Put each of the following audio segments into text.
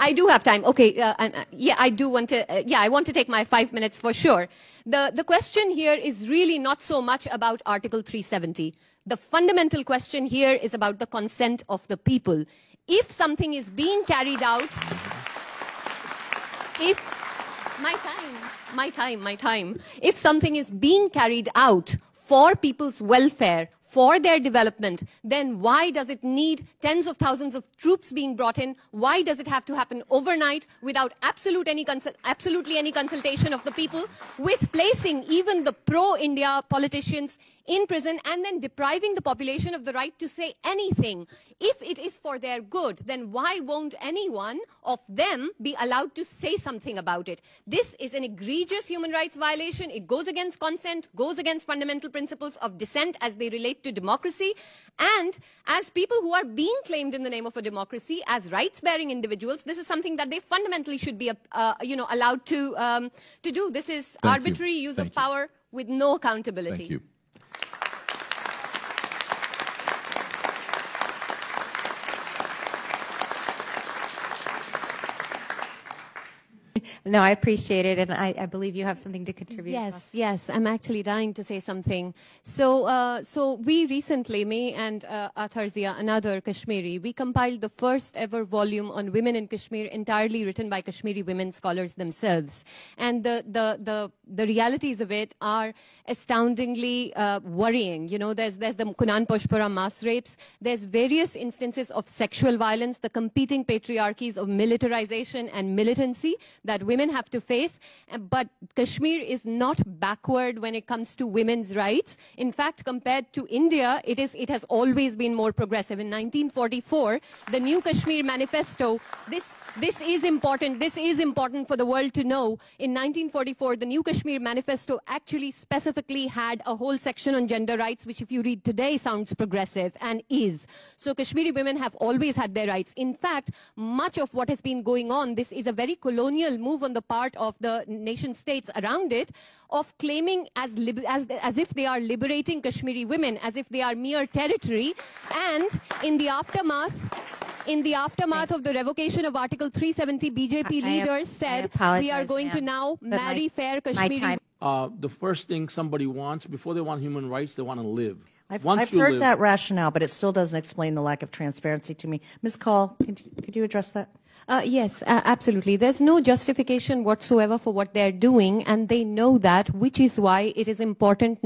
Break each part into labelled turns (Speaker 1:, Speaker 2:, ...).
Speaker 1: I do have time. Okay, yeah, I do want to, yeah, I want to take my 5 minutes for sure. The question here is really not so much about Article 370. The fundamental question here is about the consent of the people. If something is being carried out, if my time, if something is being carried out for people's welfare, for their development, then why does it need tens of thousands of troops being brought in? Why does it have to happen overnight without absolutely any consultation of the people, with placing even the pro-India politicians in prison and then depriving the population of the right to say anything? If it is for their good, then why won't anyone of them be allowed to say something about it? This is an egregious human rights violation. It goes against consent, goes against fundamental principles of dissent as they relate to democracy. And as people who are being claimed in the name of a democracy as rights-bearing individuals, this is something that they fundamentally should be, allowed to do. This is arbitrary use of power with no accountability.
Speaker 2: Thank you.
Speaker 3: No, I appreciate it, and I believe you have something to contribute.
Speaker 1: Yes, yes, I'm actually dying to say something. So we recently, me and Atharzia, another Kashmiri, we compiled the first ever volume on women in Kashmir, entirely written by Kashmiri women scholars themselves. And the realities of it are astoundingly worrying. You know, there's the Kunan Poshpura mass rapes. There's various instances of sexual violence, the competing patriarchies of militarization and militancy that women have to face. But Kashmir is not backward when it comes to women's rights. In fact, compared to India, it has always been more progressive. In 1944, the New Kashmir Manifesto, this is important. This is important for the world to know. In 1944, the New Kashmir Manifesto actually specifically had a whole section on gender rights, which if you read today sounds progressive, and is. So Kashmiri women have always had their rights. In fact, much of what has been going on, this is a very colonial move on the part of the nation states around it, of claiming as if they are liberating Kashmiri women, as if they are mere territory. And in the aftermath of the revocation of Article 370, BJP leaders said, we are going to now marry fair Kashmiri.
Speaker 4: The first thing somebody wants, before they want human rights, they want to live.
Speaker 5: I've heard that rationale, but it still doesn't explain the lack of transparency to me. Ms. Kaul, could you address that?
Speaker 1: Yes, absolutely. There's no justification whatsoever for what they're doing, and they know that, which is why it is important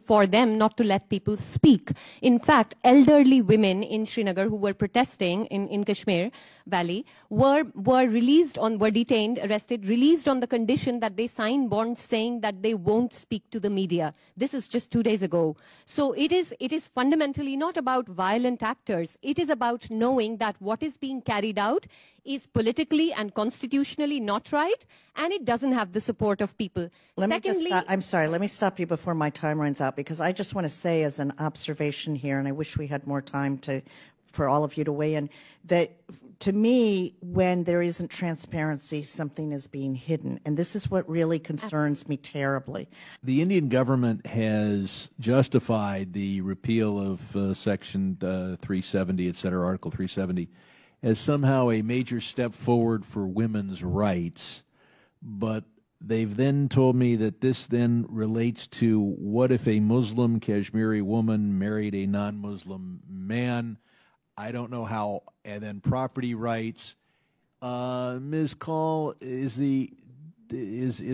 Speaker 1: for them not to let people speak. In fact, elderly women in Srinagar who were protesting in Kashmir Valley were detained, arrested, released on the condition that they sign bonds saying that they won't speak to the media. This is just 2 days ago. So it is fundamentally not about violent actors. It is about knowing that what is being carried out is politically and constitutionally not right, and it doesn't have the support of people.
Speaker 5: I'm sorry, let me stop you before my time runs out, because I just want to say as an observation here, and I wish we had more time for all of you to weigh in, that to me, when there isn't transparency, something is being hidden. And this is what really concerns me terribly.
Speaker 2: The Indian government has justified the repeal of Section 370, et cetera, Article 370, as somehow a major step forward for women's rights. But they've then told me that this then relates to what if a Muslim Kashmiri woman married a non-Muslim man? I don't know how. And then property rights. Ms. Kaul, is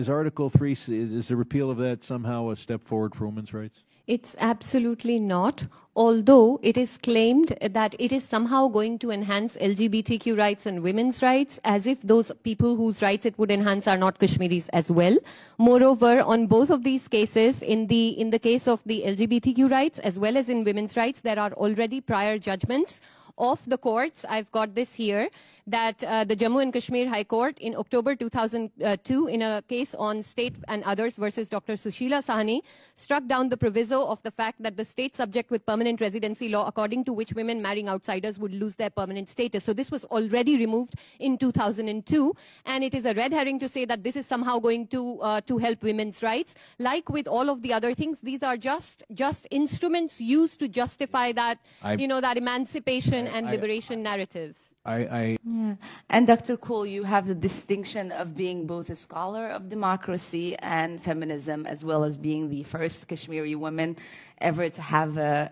Speaker 2: Article 3, is the repeal of that somehow a step forward for women's rights?
Speaker 1: It's absolutely not, although it is claimed that it is somehow going to enhance LGBTQ rights and women's rights, as if those people whose rights it would enhance are not Kashmiris as well. Moreover, on both of these cases, in the case of the LGBTQ rights as well as in women's rights, there are already prior judgments of the courts. I've got this here, that the Jammu and Kashmir High Court in October 2002, in a case on State and Others versus Dr. Sushila Sahni, struck down the proviso of the fact that the state subject with permanent residency law, according to which women marrying outsiders would lose their permanent status. So this was already removed in 2002, and it is a red herring to say that this is somehow going to help women's rights. Like with all of the other things, these are just instruments used to justify that, that emancipation and liberation narrative.
Speaker 6: Yeah. And Dr. Kool, you have the distinction of being both a scholar of democracy and feminism, as well as being the first Kashmiri woman ever to have a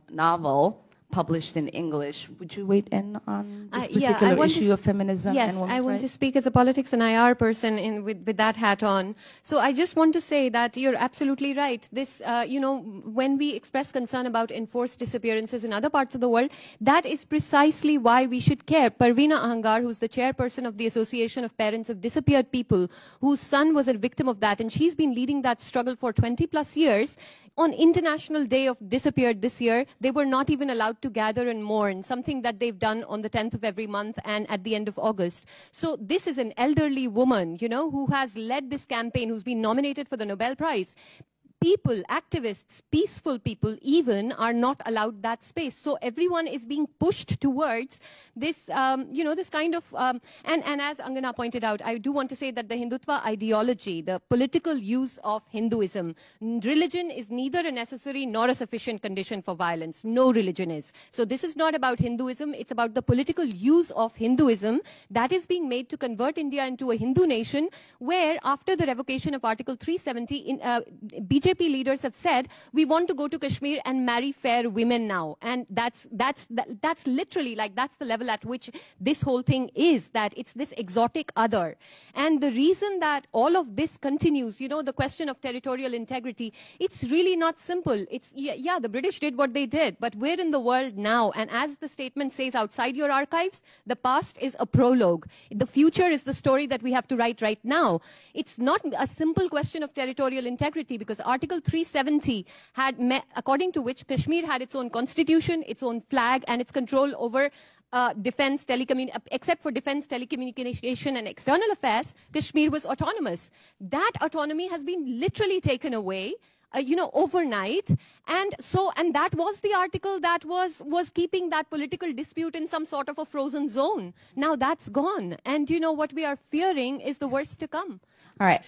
Speaker 6: novel published in English. Would you weigh in on this particular issue of feminism and women's rights?
Speaker 1: Yes, I want to speak as a politics and IR person with that hat on. So I just want to say that you're absolutely right. This, when we express concern about enforced disappearances in other parts of the world, that is precisely why we should care. Parveena Ahangar, who's the chairperson of the Association of Parents of Disappeared People, whose son was a victim of that, and she's been leading that struggle for 20 plus years. On International Day of Disappeared this year, they were not even allowed to gather and mourn, something that they've done on the 10th of every month and at the end of August. So this is an elderly woman, who has led this campaign, who's been nominated for the Nobel Prize. People, activists, peaceful people even are not allowed that space. So everyone is being pushed towards this, this kind of, and as Angana pointed out, I do want to say that the Hindutva ideology, the political use of Hinduism, religion is neither a necessary nor a sufficient condition for violence. No religion is. So this is not about Hinduism. It's about the political use of Hinduism that is being made to convert India into a Hindu nation, where after the revocation of Article 370, BJP leaders have said, we want to go to Kashmir and marry fair women now. And that's literally, that's the level at which this whole thing is, that it's this exotic other. And the reason that all of this continues, the question of territorial integrity, it's really not simple. It's, the British did what they did, but we're in the world now. And as the statement says outside your archives, the past is a prologue. The future is the story that we have to write right now. It's not a simple question of territorial integrity, because Article 370 according to which Kashmir had its own constitution, its own flag, and its control over except for defense, telecommunication, and external affairs, Kashmir was autonomous. That autonomy has been literally taken away, overnight. And that was the article that was keeping that political dispute in some sort of a frozen zone. Now that's gone. And what we are fearing is the worst to come.
Speaker 6: All right.